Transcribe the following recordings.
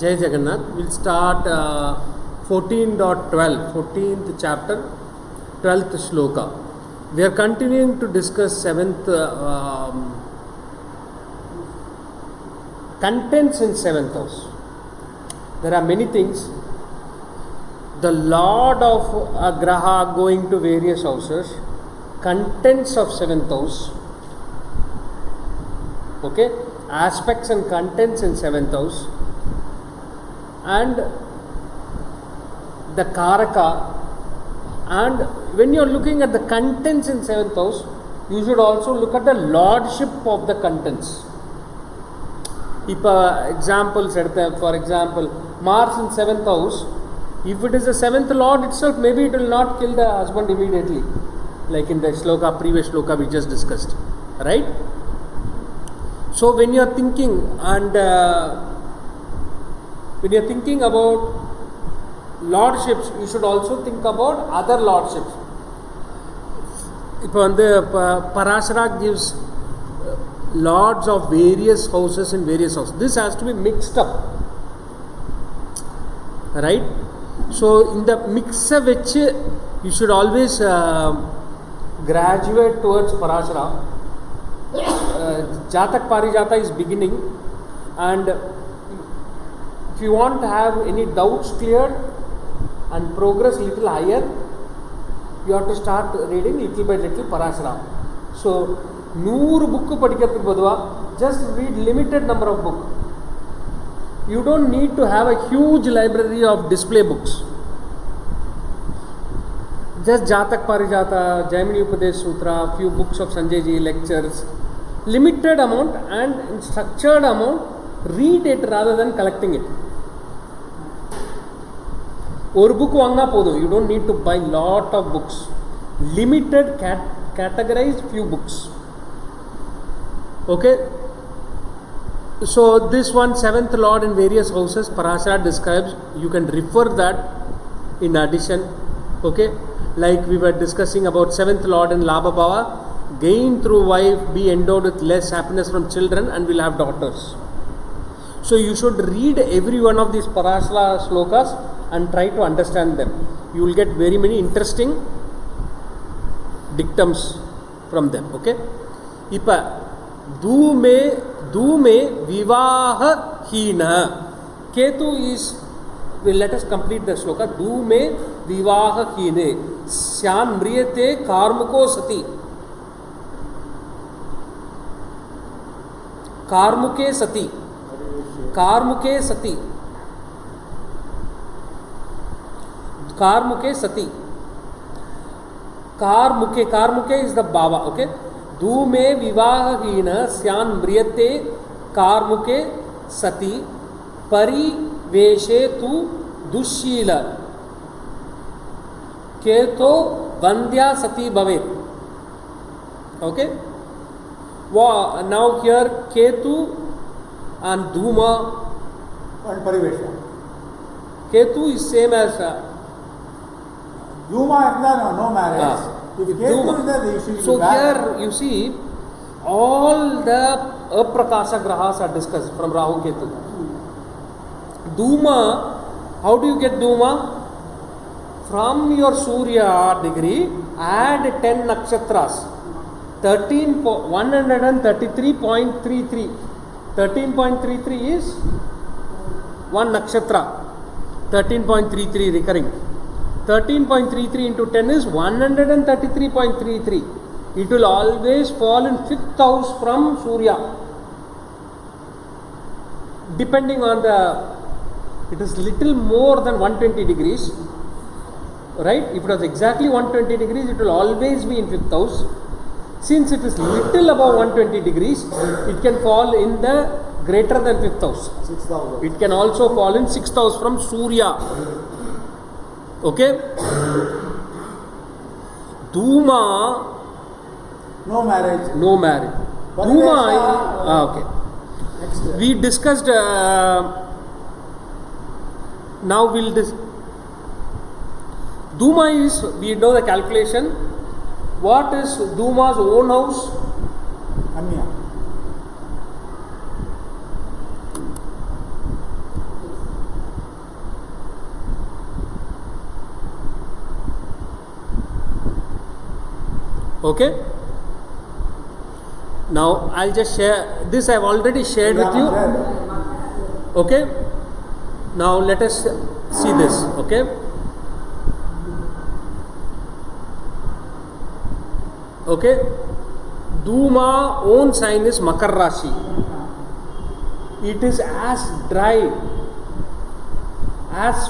Jai Jagannath. We'll start 14.12, 14th chapter, 12th shloka. We are continuing to discuss 7th contents in 7th house. There are many things. The Lord of Graha going to various houses, contents of 7th house, okay, aspects and contents in 7th house, and the Karaka. And when you are looking at the contents in 7th house, you should also look at the lordship of the contents. If examples, for example, Mars in 7th house, if it is the 7th lord itself, maybe it will not kill the husband immediately, like in the shloka, previous shloka we just discussed, right? So when you are thinking and when you are thinking about lordships, you should also think about other lordships. If Parashara gives lords of various houses in various houses, this has to be mixed up, right? So in the mixer which you should always graduate towards Parashara. Jatak Parijata is beginning, and if you want to have any doubts cleared and progress little higher, you have to start reading little by little Parashara. So 100 book padikkathukku badava, just read limited number of book. You don't need to have a huge library of display books. Just Jatak Parijata, Jaimini Upadesh Sutra, few books of Sanjay Ji, lectures, limited amount and in structured amount, read it rather than collecting it. Or book vaangna podu, you don't need to buy lot of books. Limited categorized few books. Okay? So this one, 7th lord in various houses, Parashara describes. You can refer that in addition. Okay? Like we were discussing about 7th lord in Labha Bhava, gain through wife, be endowed with less happiness from children, and will have daughters. So you should read every one of these Parashara slokas and try to understand them. You will get very many interesting dictums from them. Okay? Ipa Dume Vivaha Hina. Ketu is, let us complete the sloka. Dume Vivaha Hine Syan Mriyate Karmuko Sati. Karmuke Sati. Karmuke Sati. Karmuke Sati. Karmuke is the Baba. Okay? Dume Vivaha Hina Syan Mriyate Karmuke Sati Pariveshe tu Dushila Keto Vandya Sati Bhavet. Okay? Now here Ketu and Duma and Parivesha. Ketu is same as Duma is no marriage. If Ketu is the so here you see all the Aprakasha Grahas are discussed from Rahu Ketu. Duma, how do you get Duma? From your Surya degree, add 10 nakshatras. 133.33. 13.33 is 1 nakshatra. 13.33 recurring. 13.33 into 10 is 133.33. It will always fall in 5th house from Surya. Depending on it is little more than 120 degrees. Right? If it was exactly 120 degrees, it will always be in 5th house. Since it is little above 120 degrees, it can fall in the greater than 5th house. 6th house. It can also fall in 6th house from Surya. Okay? Duma. No marriage. No marriage. Duma. Okay. Next. We discussed. Now we'll Duma is, we know the calculation. What is Duma's own house? Anya. Okay. Now I'll just share this. I've already shared with you. Okay. Now let us see this. Okay. Okay. Duma own sign is Makar Rashi. It is as dry, as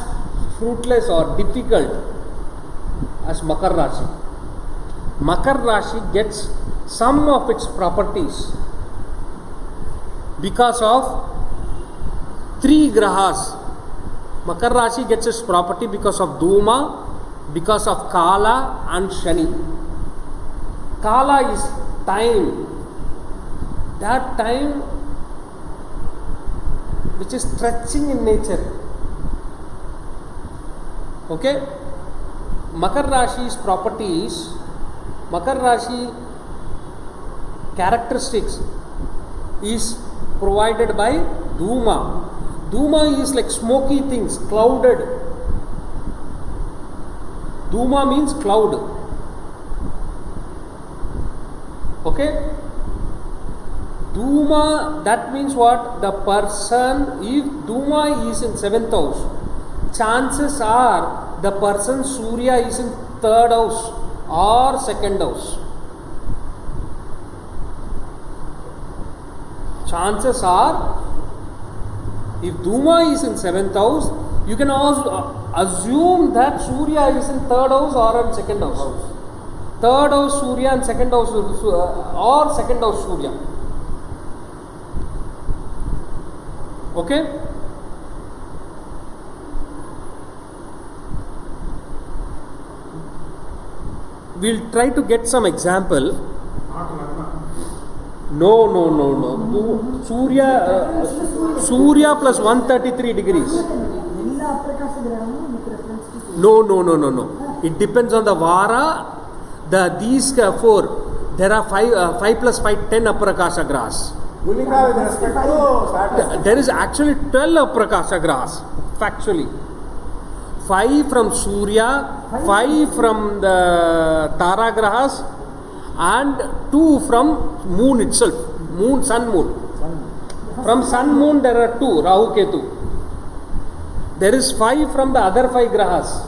fruitless or difficult as Makar Rashi. Makar Rashi gets some of its properties because of 3 grahas. Makar Rashi gets its property because of Duma, because of Kala and Shani. Kala is time. That time which is stretching in nature. Okay? Makar Rashi's properties, Makar Rashi characteristics is provided by Duma. Duma is like smoky things, clouded. Duma means cloud. Okay? Duma, that means what? The person, if Duma is in 7th house, chances are the person Surya is in 3rd house or 2nd house. Chances are, if Duma is in 7th house, you can also assume that Surya is in 3rd house or in 2nd house. 3rd house Surya and 2nd house or 2nd house Surya. Okay? We'll try to get some example. No. Surya plus 133 degrees. No. It depends on the Vara. These 4. There are 5 plus 5, 10 Aprakasha grahas. Gulika with respect to Saturn. There is actually 12 Aprakasha grahas. Factually. 5 from Surya, 5 from the Tara grahas, and 2 from moon itself. Sun moon. From sun moon there are 2, Rahu Ketu. There is 5 from the other 5 grahas,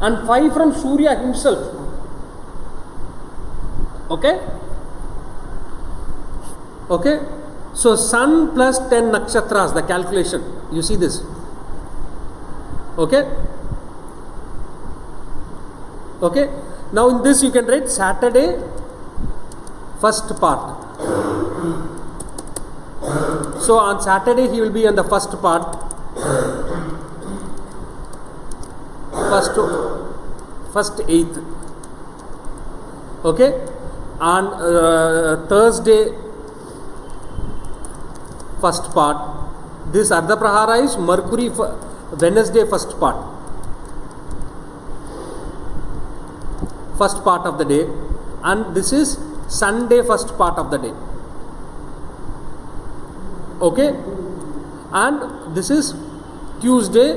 and 5 from Surya himself. Okay? So sun plus 10 nakshatras, the calculation. You see this? Okay? Now in this you can write Saturday, first part. So on Saturday he will be on the first part. First 8th. Okay? On Thursday, first part. This Ardha Prahara is Mercury, Wednesday, first part. First part of the day. And this is Sunday, first part of the day. Okay? And this is Tuesday,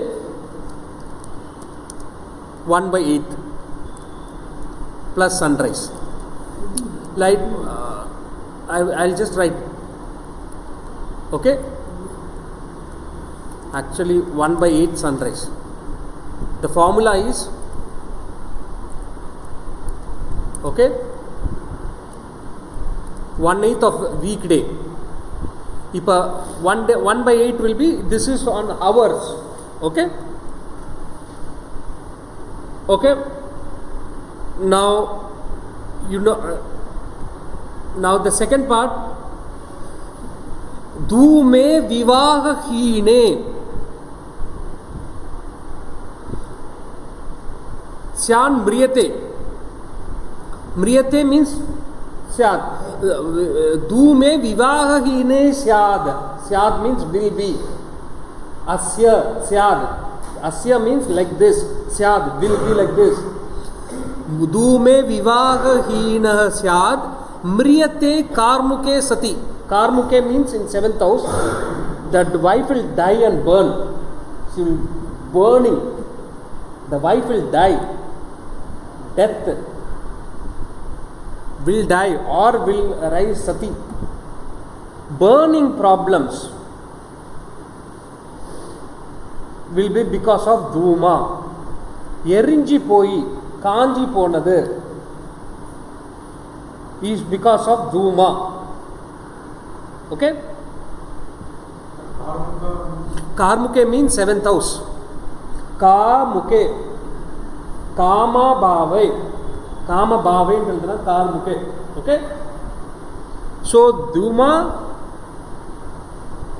1/8 plus sunrise. Like, I'll just write. Okay? Actually 1/8 sunrise. The formula is, okay, 1/8 of weekday. If 1/8 will be, this is on hours. Okay? Okay? Now, now the second part, Dhume Vivahahine Syan Mriyate. Mriyate means Syad. Dhume Vivahahine Syad. Syad means will be. Asya Syad. Asya means like this. Syad will be like this. Dhume Vivahahine Syad. Mriyate Karmuke Sati. Karmuke means in 7th house, that wife will die and burn. She will burning. The wife will die. Death. will die or will rise sati. Burning problems will be because of dhuma. Erinji poi kanji ponadu is because of dhuma. Okay? Karmuke means seventh house. Kamuke, kama bhavai, kama bhavai endrundra karmuke. Okay? So dhuma,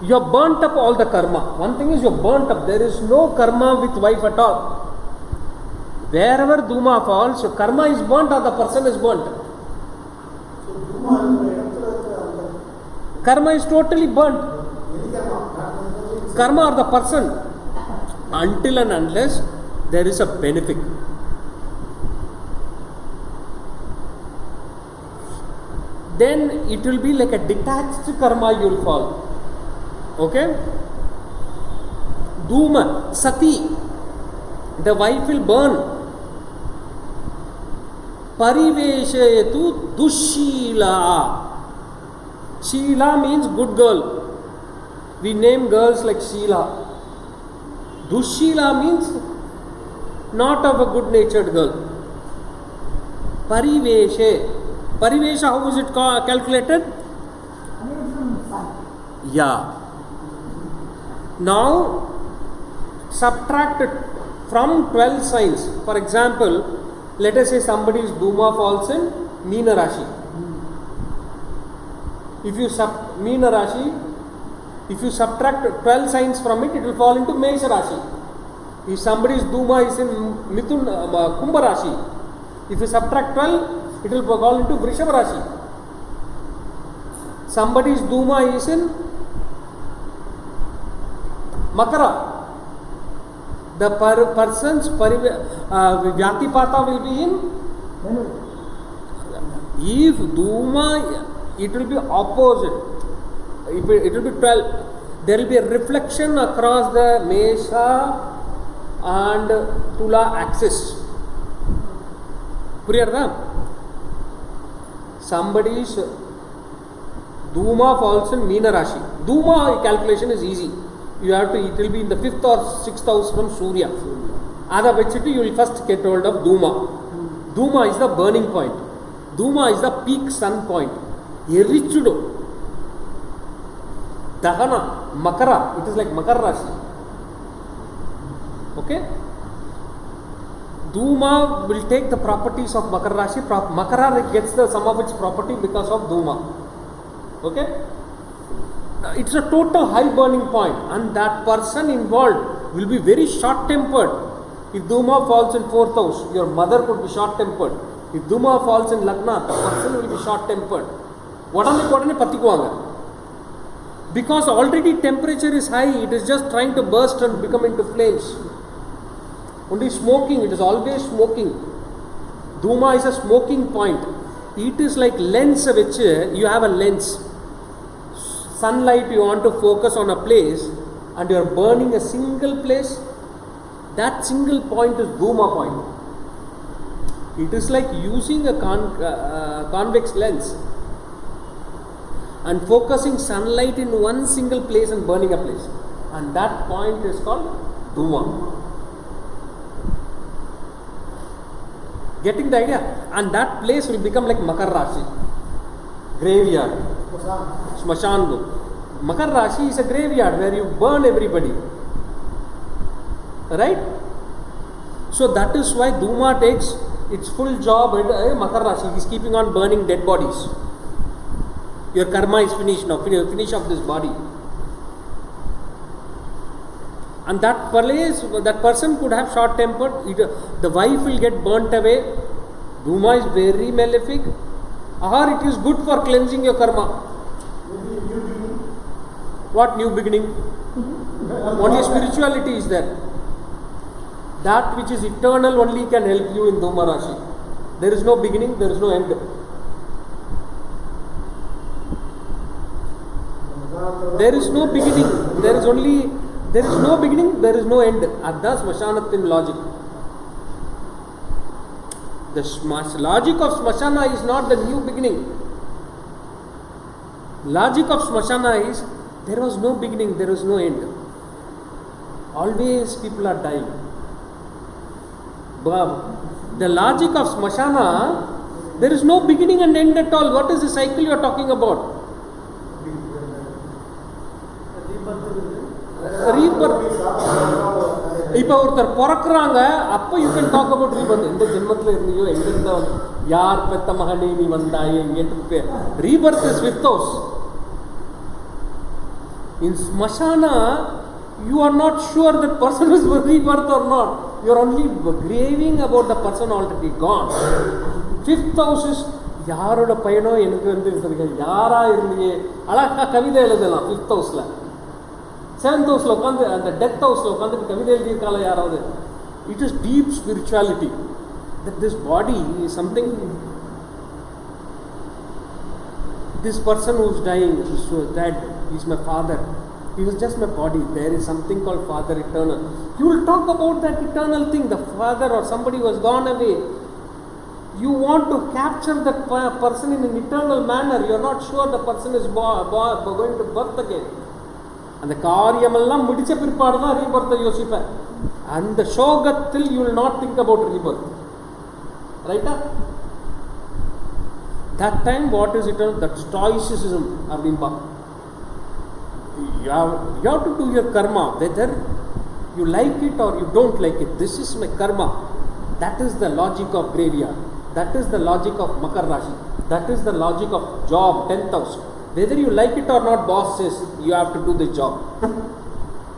you have burnt up all the karma. One thing is you have burnt up. There is no karma with wife at all. Wherever dhuma falls, so karma is burnt or the person is burnt. Karma is totally burnt. Karma or the person, until and unless there is a benefit. Then it will be like a detached karma you will fall. Okay? Dhuma, sati, the wife will burn. Pariveshetu dushila. Sheila means good girl. We name girls like Sheila. Dushila means not of a good natured girl. Pariveshe. Parivesha, how is it calculated? Yeah. Now subtract it from 12 signs. For example, let us say somebody's dhuma falls in Meena Rashi. If you Meena Rashi, if you subtract 12 signs from it, it will fall into Mesha Rashi. If somebody's dhuma is in Kumbha Rashi, if you subtract 12, it will fall into Vrishava Rashi. Somebody's dhuma is in Makara. The person's Vyatipata will be in. If dhuma, it will be opposite. It will be 12. There will be a reflection across the Mesha and Tula axis. Puriyarda? Somebody's dhuma falls in Meena Rashi. Dhuma calculation is easy. You have to, it will be in the 5th or 6th house from Surya. Ada vechittu you will first get hold of dhuma. Dhuma is the burning point. Dhuma is the peak sun point. Yerichudu. Dahana, Makara, it is like Makara Rashi. Okay? Dhuma will take the properties of Makara Rashi. Makara gets the sum of its property because of dhuma. Okay? It's a total high burning point, and that person involved will be very short tempered. If dhuma falls in 4th house, your mother could be short tempered. If dhuma falls in Lagna, the person will be short tempered. Because already temperature is high, it is just trying to burst and become into flames. Only smoking, it is always smoking. Dhuma is a smoking point. It is like lens which you have a lens. Sunlight, you want to focus on a place and you are burning a single place. That single point is dhuma point. It is like using a convex lens and focusing sunlight in one single place and burning a place. And that point is called dhuma. Getting the idea? And that place will become like Makar Rashi. Graveyard. Smashan. Makar Rashi is a graveyard where you burn everybody. Right? So that is why dhuma takes its full job at Makar Rashi. He is keeping on burning dead bodies. Your karma is finished now. Finish of this body. And that place, that person could have short tempered. The wife will get burnt away. Dhuma is very malefic. Or it is good for cleansing your karma. What new beginning? Only spirituality is there. That which is eternal only can help you in Dhuma Rashi. There is no beginning, there is no end. There is no beginning, there is no beginning, there is no end. That's Smashanatin logic. The logic of Smashana is not the new beginning. Logic of Smashana is there was no beginning, there was no end. Always people are dying. The logic of Smashana, there is no beginning and end at all. What is the cycle you are talking about? Rebirth. இப்போ ஒருத்தர் பிறக்கிறாங்க, அப்போ you can talk about rebirth. எந்த ஜென்மத்தில் இருந்தியோ, எங்க இருந்த யார் பெத்த மகனே நீ வந்தாயே எங்கே. ரீபர்த் இஸ் வித்தோஸ். இன் ஸ்மசானா you are not sure that person is rebirth or not. You are only grieving about the person already gone. Fifth house is யாரோட பையனோ எனக்கு வந்து யாரா இருந்தீங்க அழகா கவிதை எழுதலாம். ஃபிஃப்த் ஹவுஸ்ல, செவன்த் ஹவுஸ்ல உட்காந்து அந்த டெத் ஹவுஸ்ல உட்காந்து கவிதை எழுதியிருக்கால யாராவது. It is deep spirituality that this body is something. This person who is dying is so dead, he is my father. He was just my body. There is something called Father Eternal. You will talk about that eternal thing, the father or somebody who has gone away. You want to capture that person in an eternal manner. You are not sure the person is going to birth again. அந்த காரியமெல்லாம் முடிச்ச பிற்பாடு தான் ரீபர்த்தை யோசிப்பேன். அந்த சோகத்தில் you will not think about rebirth. Right? That time what is eternal? That stoicism அப்படின்பா. You have to do your karma, whether you like it or you don't like it. This is my karma. That is the logic of graveyard. That is the logic of Makar Rashi. That is the logic of job, 10th house. Whether you like it or not, boss says you have to do the job.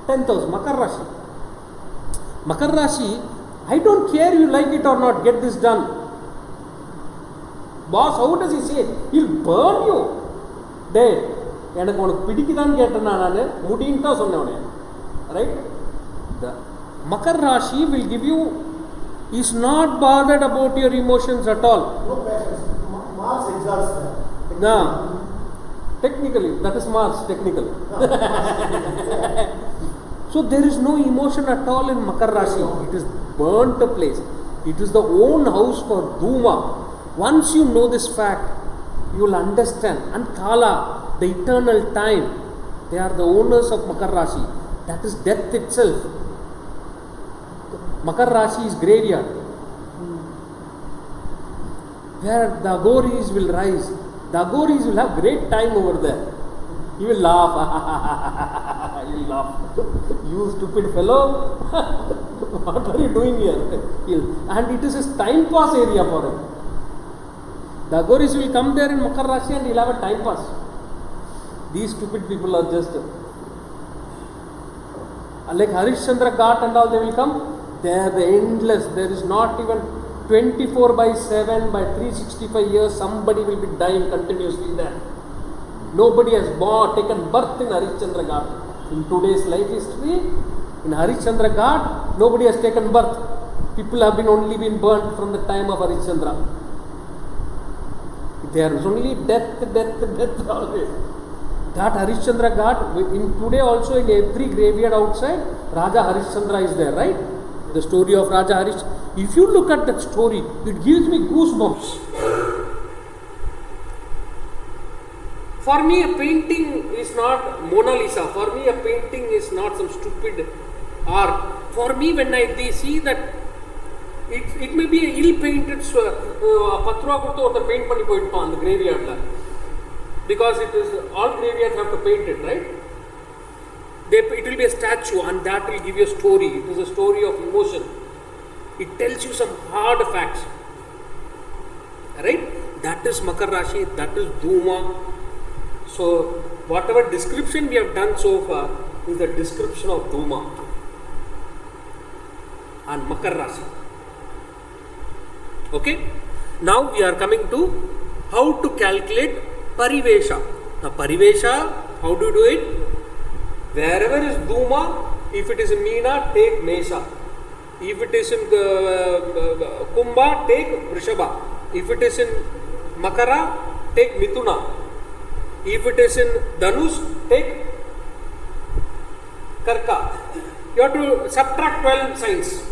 10th house, Makar Rashi. Makar Rashi, I don't care you like it or not, get this done. Boss, how does he say? He'll burn you. Dead. எனக்கு உனக்கு பிடிக்குதான்னு கேட்டேன் நான் முடின்னு தான் சொன்னேன். Right? The Makar Rashi will give you, is not bothered about your emotions at all. No passions. Mars exalts that. No. Technically, that is Mars, technical. So there is no emotion at all in Makar Rashi. It is burnt place. It is the own house for Dhuma. Once you know this fact, you will understand. And Kala, the eternal time, they are the owners of Makar Rashi. That is death itself. Makar Rashi is graveyard, where the Aghoris will rise. The Aghoris will have great time over there. He will laugh. He will laugh. You stupid fellow, what are you doing here? And it is his time pass area for him. The Aghoris will come there in Makar Rashi and he will have a time pass. These stupid people are just like Harishchandra Ghat and all, they will come. They are the endless. There is not even 24/7 by 365 years somebody will be dying continuously there. Nobody has taken birth in Harishchandra Ghat. In today's life history, in Harishchandra Ghat, nobody has taken birth. People have only been burnt from the time of Harishchandra. There is only death always. That Harishchandra Ghat, in today also in every graveyard outside, Raja Harishchandra is there, right? The story of Raja Harishchandra. If you look at that story, it gives me goosebumps. For me, a painting is not Mona Lisa. For me, a painting is not some stupid art. For me, when I see that, it may be a ill-painted Patruva Kurtu or the paint panni poitpan the graveyard la. Because it is all graveyards have to paint it, right? It will be a statue and that will give you a story. It is a story of emotion. It tells you some hard facts, right? That is Makar Rashi, that is Dhuma. So whatever description we have done so far is the description of Dhuma and Makar Rashi. Okay? Now we are coming to how to calculate Parivesha. Now Parivesha, how do you do it? Wherever is Dhuma, if it is in Meena, take Mesha. If it is in Kumbha, take Vrishabha. If it is in Makara, take Mithuna. If it is in Dhanush, take Karka. You have to subtract 12 signs.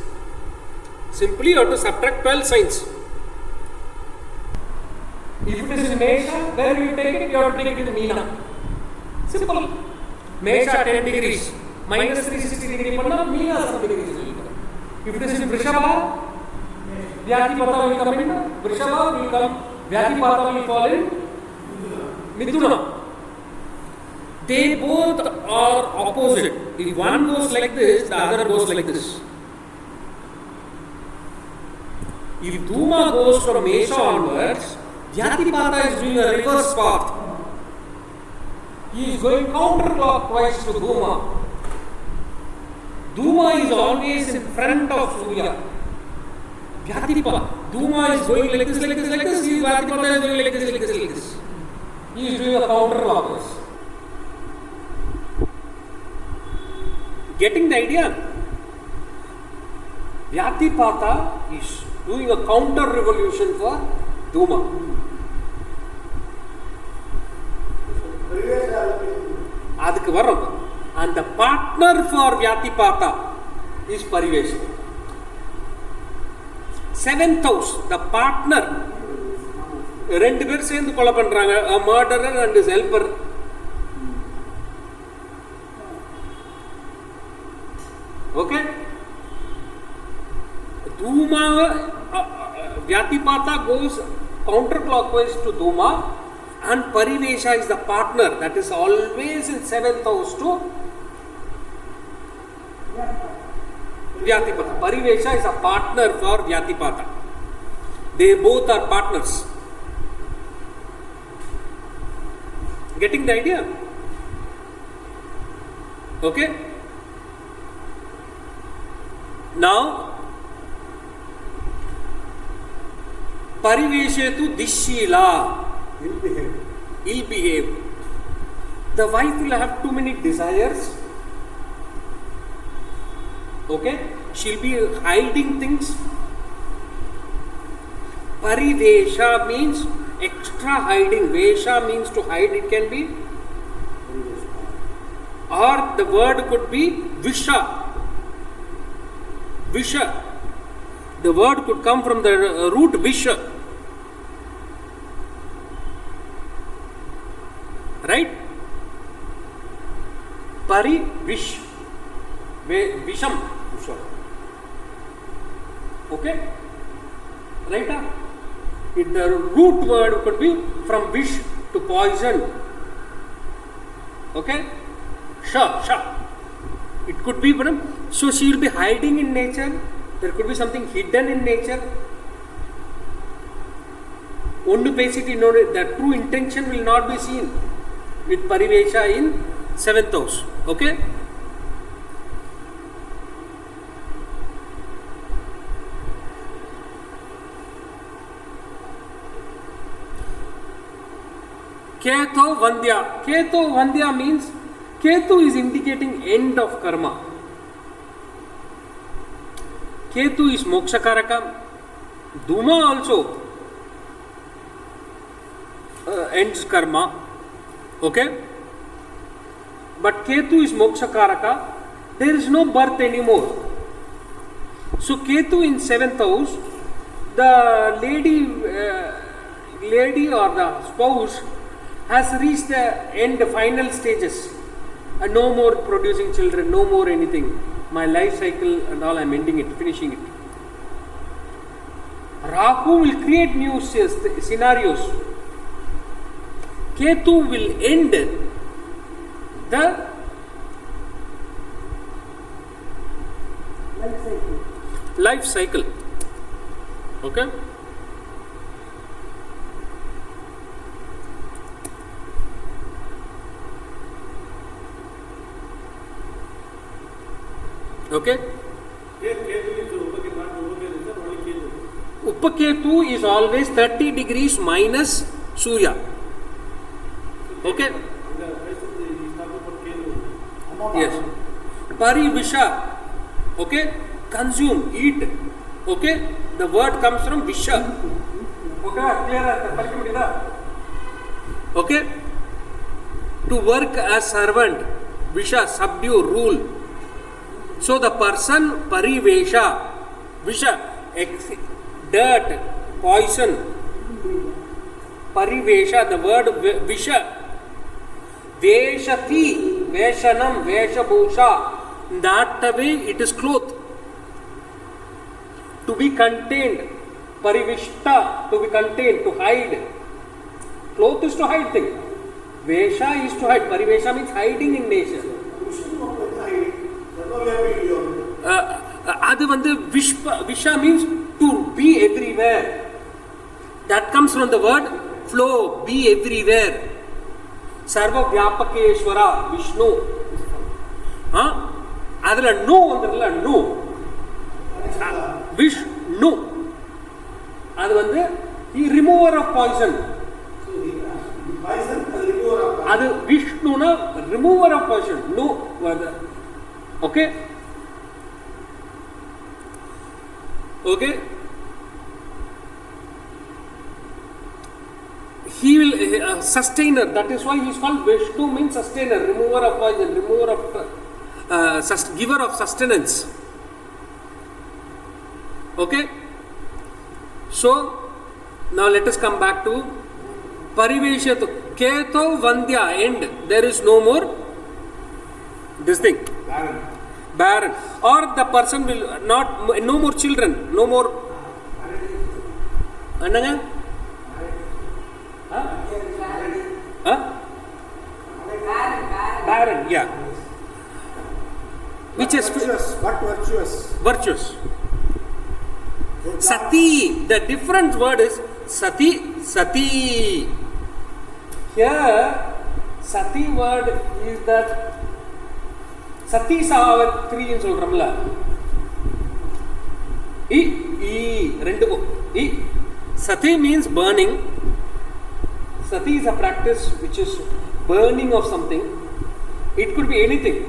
Simply you have to subtract 12 signs. If it is in Mesha, where you take it, you have to take it in Meena. Simple. Mesha 10 degrees, minus 360 degree, Meena some degrees will come. If it is in Vrishabha, Vyatipata will come in, Vrishabha will come, Vyatipata will fall in Mithuna. They both are opposite. If one goes like this, the other goes like this. If Dhuma goes from Mesha onwards, Vyatipata is doing a reverse path. He is going counterclockwise to Dhuma. Dhuma is always in front of Surya. Vyatipata. Dhuma is going like this, like this, like this. Vyatipata is doing like this, like this, like this. He is doing a counterclockwise. Getting the idea? Vyatipata is doing a counter revolution for Dhuma. அதுக்கு வரும். And the partner for Vyatipata is Parivesha. Seventh house, the partner. ரெண்டு பேர் சேர்ந்து கொலை பண்றாங்க, a murderer and his helper. Okay? Dhuma, Vyatipata goes counterclockwise to Dhuma, and Parivesha is the partner that is always in 7th house to Vyatipata. Parivesha is a partner for Vyatipata. They both are partners. Getting the idea? Okay? Now, Pariveshetu Dishila. Ill behave. The wife will have too many desires. Okay? She'll be hiding things. Parivesha means extra hiding. Vesha means to hide. It can be. Or the word could be Visha. Visha. The word could come from the root Visha. Right? Pari Vish. Visham. Okay? Right? The root word could be from Vish to poison. Okay? Sha. It could be, so she will be hiding in nature. There could be something hidden in nature. The true intention will not be seen with Parivesha in 7th house. Okay? Ketu Vandya. Ketu Vandya means Ketu is indicating end of karma. Ketu is Mokshakaraka. Dhuma also ends karma. Okay? But Ketu is Mokshakaraka. There is no birth anymore. So Ketu in 7th house, the lady or the spouse has reached the end, final stages. And no more producing children, no more anything. My life cycle and all, I am ending it, finishing it. Rahu will create new scenarios. Ketu will end the life cycle. Okay? Okay? Upaketu is always 30 degrees minus Surya. Okay? Yes. Parivisha. Okay? Consume, eat. Okay? The word comes from Visha. Okay? To work as servant. Visha, subdue, rule. So the person Parivesha, Visha, dirt, poison, Parivesha, the word Visha. Veshati, Veshanam, Veshabhusha. That way it is cloth. To be contained. Parivishta, to be contained, to hide. Cloth is to hide things. Vesha is to hide. Parivesha means hiding in nature. Adu vandu Visha means to be everywhere. That comes from the word flow, be everywhere. Sarva Vyapakeshwara, Vishnu. Adala no vandiralla no. Vishnu. Adu vandu he remover of poison. Adu Vishnu na remover of poison. No. Okay? Okay? He will sustainer. That is why he is called Vishnu, means sustainer, remover of poison, remover of giver of sustenance. Okay? So now let us come back to Pariveshatu. Keto Vandya, end. There is no more this thing. Barren. Or the person will not, no more children, no more. Ananga? Barren, yeah. Which is virtuous, but virtuous. Virtuous. Sati, the different word is Sati. Here, Sati word is that Sati Savitri in Solramla. Sati means burning. Sati is a practice which is burning of something. It could be anything.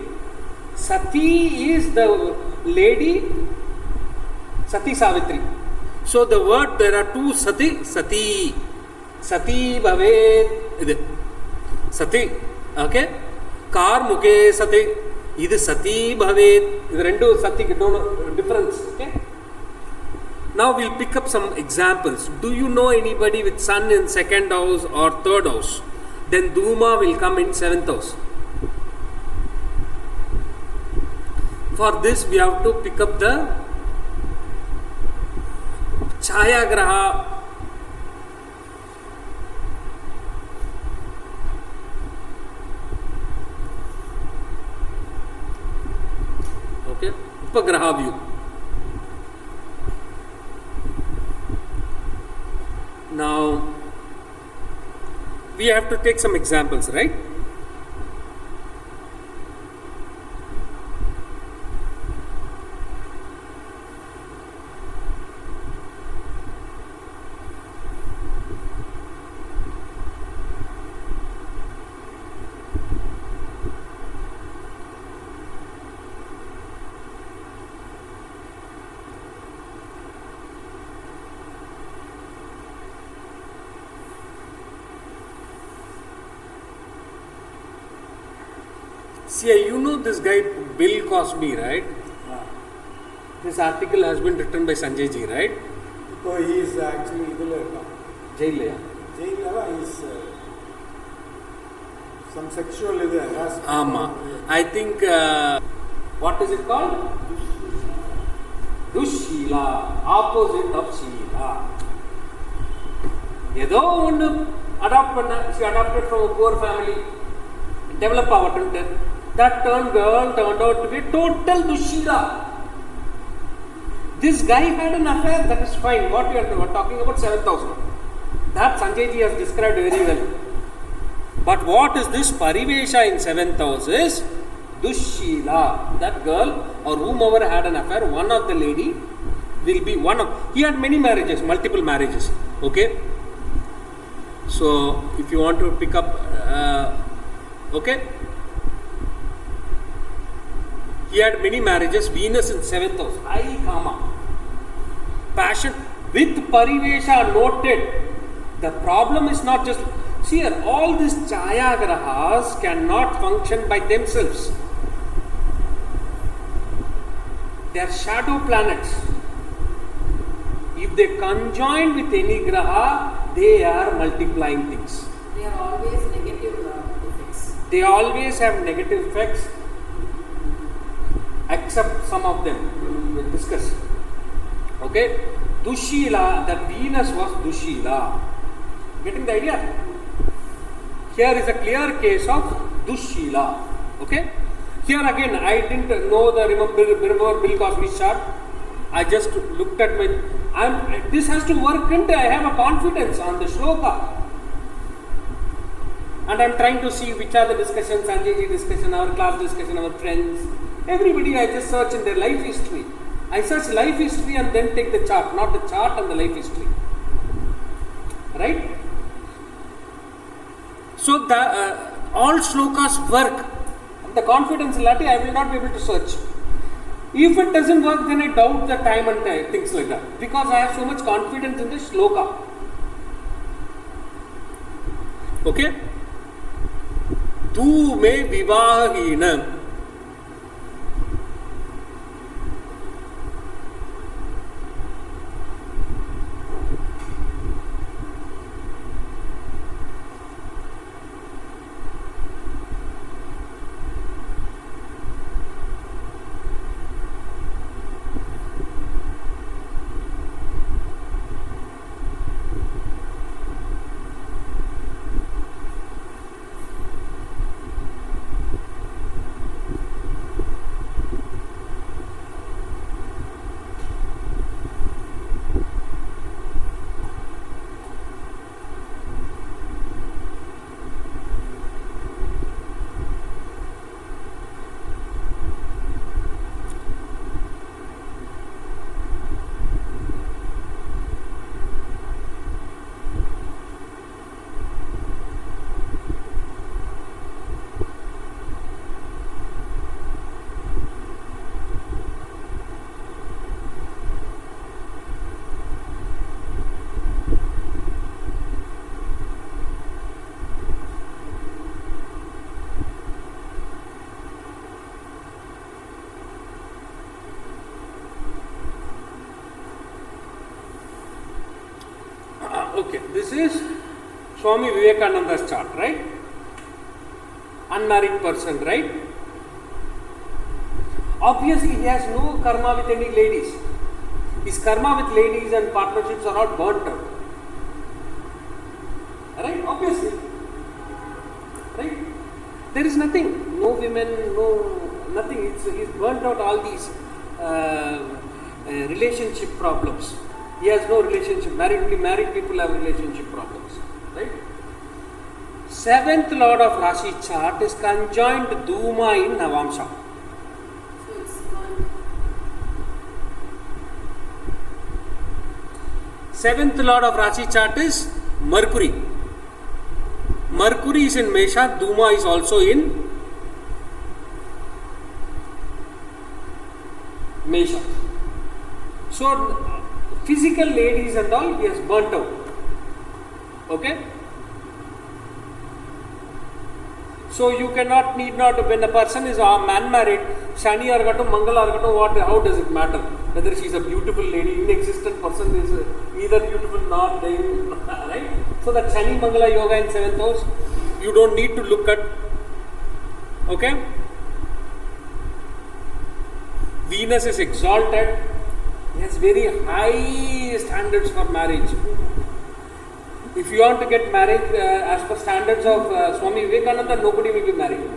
Sati is the lady, Sati Savitri. So the word, there are two Sati. Sati Bhavet. Sati. Okay? Kar Mukhe Sati. This Sati Bhavet. This rendu Sati difference. Okay? Now we'll pick up some examples. Do you know anybody with sun in second house or third house? Then Duma will come in seventh house. For this we have to pick up the Chayagraha. Okay, Upagraha view. Now we have to take some examples, right? See, you know this guy Bill Cosby, right? This article has been written by Sanjay ji, right? So he is actually Jail. Jail is some sexual harassment. I think what is it called? Dushila, opposite of Sheila. Yedo one she adopted from a poor family, develop our that girl turned out to be total Dushila. This guy had an affair, that is fine. What we are talking about 7,000. That Sanjay ji has described very well. But what is this Parivesha in 7th house is Dushila. That girl or whomever had an affair, one of the lady will be one of. He had many marriages, multiple marriages. Okay. So if you want to pick up, okay. He had many marriages. Venus in 7th house. High karma. Passion with Parivesha noted. The problem is not just. See here, all these Chayagrahas cannot function by themselves. They are shadow planets. If they conjoin with any Graha, they are multiplying things. They are always negative effects. They always have negative effects, except some of them. We'll discuss. Okay? Dushila, the Venus was Dushila. Getting the idea? Here is a clear case of Dushila. Okay? Here again, I didn't know remember Bill Cosby's chart. I just looked at this has to work, and I have a confidence on the shloka. And I am trying to see which are the discussions, Sanjayji discussion, our class discussion, our friends. Everybody, I just search in their life history. I search life history and then take the chart, not the chart and the life history. Right? So, all shlokas work. The confidence lati, I will not be able to search. If it doesn't work, then I doubt the time and things like that. Because I have so much confidence in the shloka. Okay? Tu me vivahina. Okay, this is Swami Vivekananda's chart, right? Unmarried person, right? Obviously, he has no karma with any ladies. His karma with ladies and partnerships are all burnt out. Right? Obviously. Right? There is nothing. No women, no nothing. He's burnt out all these relationship problems. He has no relationship. Married people have relationship problems. Right? Seventh lord of Rashi chart is conjoined Duma in Navamsha. So it's gone. Seventh lord of Rashi chart is Mercury. Mercury is in Mesha, Duma is also in Mesha. So, physical ladies and all, he has burnt out. Okay? So, you need not, when a person is man-married, Shani Argato, Mangala Argato, how does it matter? Whether she is a beautiful lady, inexistent person is either beautiful nor they, right? So, that Shani Mangala Yoga in 7th house, you don't need to look at, okay? Venus is exalted. He has very high standards for marriage. If you want to get married as per standards of Swami Vivekananda, nobody will be married.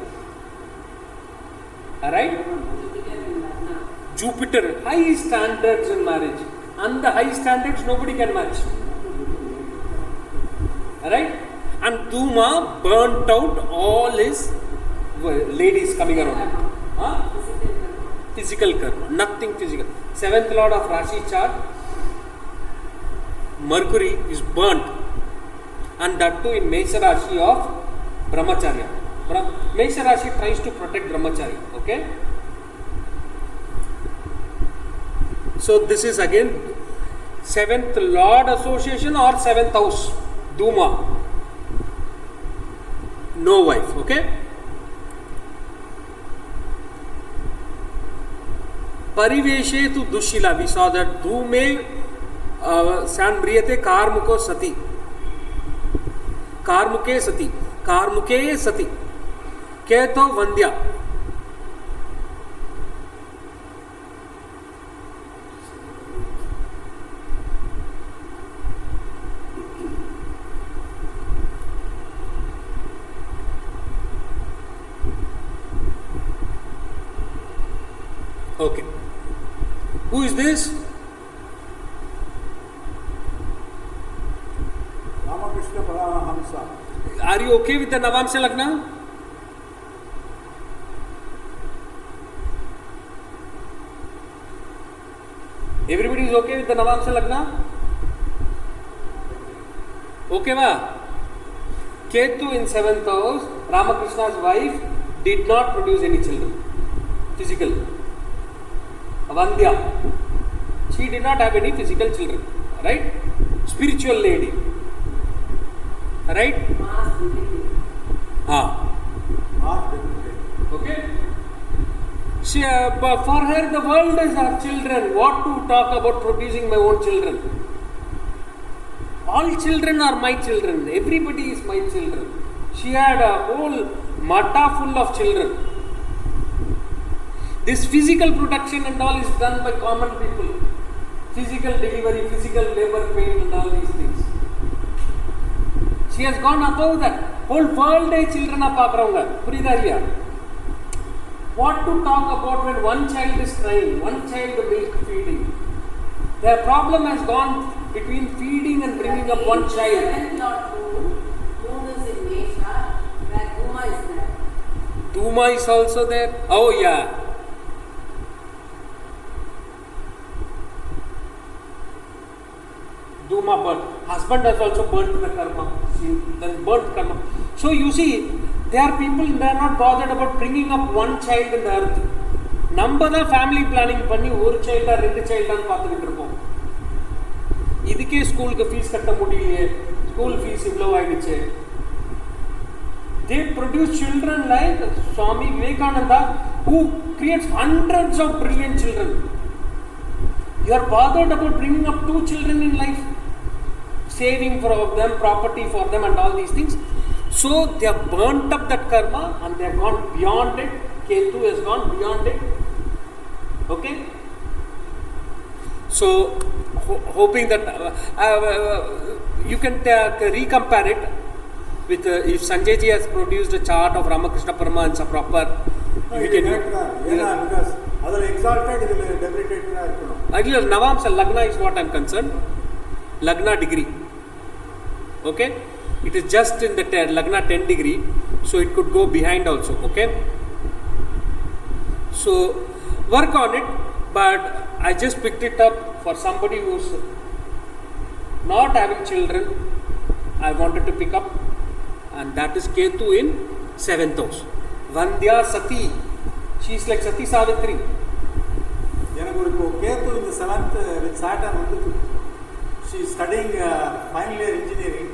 Alright? Jupiter, high standards in marriage. And the high standards nobody can match. Alright? And Duma burnt out all his ladies coming around him. Huh? Physical karma, nothing physical. Seventh lord of Rashi chart, Mercury is burnt, and that too in Mesha Rashi of Brahmacharya. Mesha Rashi tries to protect Brahmacharya. Okay? So this is again seventh lord association or seventh house, Duma. No wife. Okay? Pariveshe tu Dushila, we saw that Dhume San Briyate Karmuko Sati. कार्मुके सति, कार्मुके सति, केतो वंद्या. Okay. Who is this? Ramakrishna Paramahamsa. Are you okay with the Navamsha Lagna? Everybody is okay with the Navamsha Lagna? Okay, va? Ketu in 7th house, Ramakrishna's wife did not produce any children. Physical. Vandya. She did not have any physical children. Right? Spiritual lady. Right? Mass divinity. Okay? She, for her, the world is her children. What to talk about producing my own children? All children are my children. Everybody is my children. She had a whole matta full of children. This physical production and all is done by common people. Physical delivery, physical labor pain and all these things. She has gone above that. Whole world is children are paakravanga. Purida illiya? What to talk about when one child is crying, one child milk feeding? Their problem has gone between feeding and bringing up one child. 7th Lord Moon is in Mesha, where Uma is there. Duma is also there. Oh yeah. Duma burnt. Husband has also burnt the karma. She then burnt karma. So you see, there are people, they are not bothered about bringing up one child in the earth. நம்ம தான் family planning பண்ணி ஒரு சைல்டா ரெண்டு சைல்டான்னு பார்த்துக்கிட்டு இருக்கோம். இதுக்கே ஸ்கூலுக்கு fees கட்ட முடியலையே, ஸ்கூல் ஃபீஸ் இவ்வளோ ஆயிடுச்சு. They produce children like Swami Vivekananda, who creates hundreds of brilliant children. You are bothered about bringing up 2 children in life, saving for them, property for them and all these things. So they have burnt up that karma and they have gone beyond it. Ketu has gone beyond it. Okay? So hoping that you can recompare it with if Sanjay ji has produced a chart of Ramakrishna Paramahansa proper. We can because other exalted is debilitated. Actually, Navamsa Lagna is what I am concerned. Lagna degree. Okay? It is just in the Lagna 10 degree, so it could go behind also. Okay? So work on it, but I just picked it up for somebody who's not having children. I wanted to pick up, and that is Ketu in 7th house. Vandya Sati. She is like Sati Savitri. எனக்கு ஒரு கேத்து இந்த 7th with Saturn வந்து she is studying final year engineering.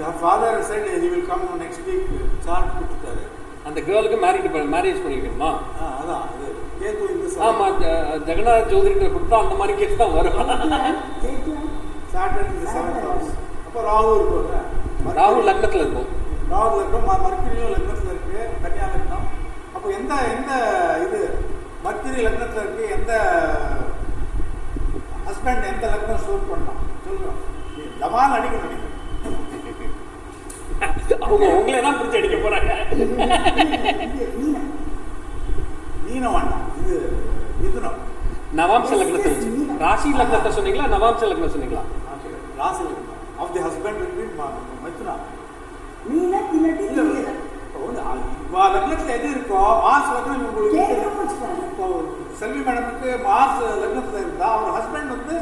Her father said he will come next week. Chart கொடுத்தாரு. அந்த கேர்ளுக்கு marriage பண்ணிக்கணுமா? அதான் அது கேத்து இந்த ஆமா, ஜெகநாத் ஜோதிடர் கொடுத்தா அந்த மாதிரி கேஸ் தான் வரும். Saturn is 7th house. அப்போ ராகு இருக்கும். ராகு லக்னத்துல இருக்கும். ராகு இருக்கும், மர்க்குரியும் லக்னத்துல இருக்கு, கன்னியா லக்னம். அப்போ எந்த இது மர்க்குரி லக்னத்துல இருக்கு, எந்த ஹஸ்பண்ட் எந்த லக்னம் சூட் பண்ணலாம் சொல்றோம். தமால் அடிக்கணும் நீங்க. அவங்க உங்களை தான் பிடிச்சி அடிக்க போறாங்க. மீனம் வேண்டாம், இது மிதுனம். நவாம்ச லக்னத்தை வச்சு ராசி லக்னத்தை சொன்னீங்களா, நவாம்ச லக்னம் சொன்னீங்களா? ராசி லக்னம் of the husband will be மிதுனம். லக்னத்துல எது இருக்கோ மாஸ் லக்னம் உங்களுக்கு இப்போ செல்வி மேடமுக்கு மாஸ் லக்னத்துல இருந்தா அவங்க ஹஸ்பண்ட் வந்து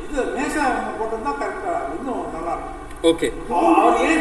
இது மேஷம் போட்டிருந்தா கரெக்டா இன்னும் நல்லா இருக்கும். ஓகே. அவர் ஏன்